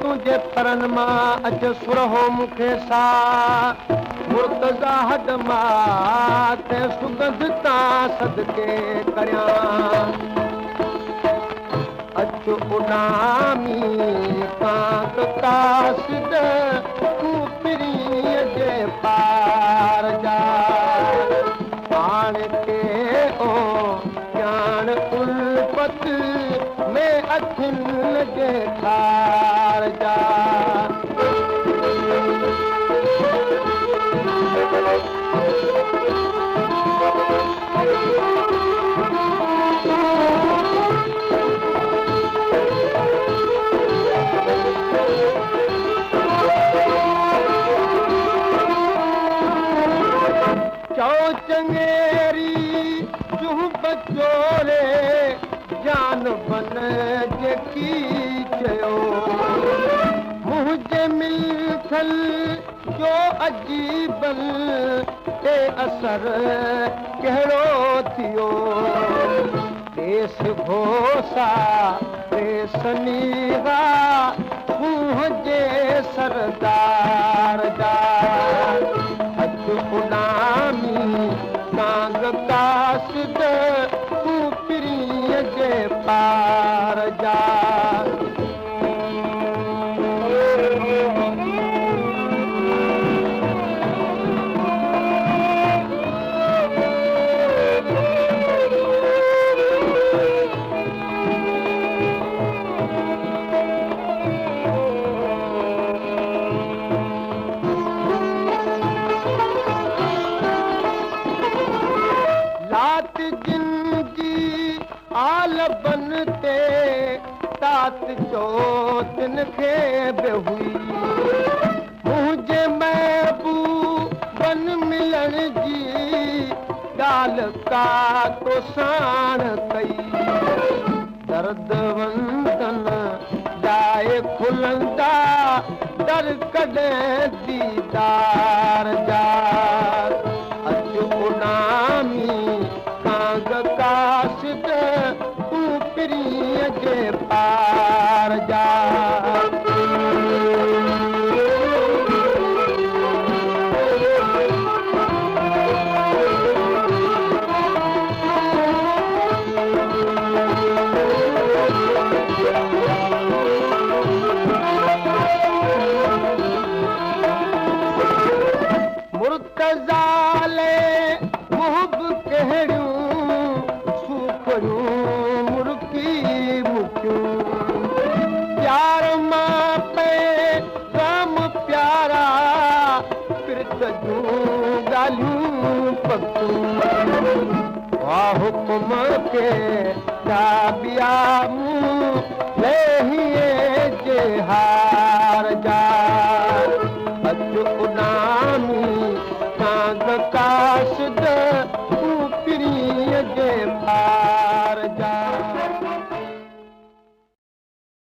तुझे परन मां अच सुरहो मूंखे सा मुर्तज़ा हड मां ते सुगंध तां सदके करियां अच उॾामी कांत कासिद तूं पिरीअ जे पार जा पाण खे ओ ॼाण उल्फत में अखियुनि जे ठार जा चओ चङेरी जूं बचोरे जान बन जेकी चयो मुंहिंजे मिलथल जो अजीबन ते असर कहिड़ो थियो देस भोसा देस नीवा मुंहिंजे सरदार जा उॾामी कांग कासिद तूं पिरीअ जे पार जा आल बन ते तात चोतिन खे बि हुई मुंहिंजे महबूबन मिलण जी ॻाल्हि का तो साण कई दर्दवंदन जाए खुलंदा दर कॾहिं दीदार जा अच उॾामी कांग कासिद तूं पिरीअ जे पार जा मुर्तज़ाले मुहब कहिड़ियूं सूखड़ियूं मुर्की मुकियूं प्यार मां पे गम प्यारा पिरत जूं ॻाल्हियूं पकियूं वाह हुकुम खे छा ॿिया मूं लेही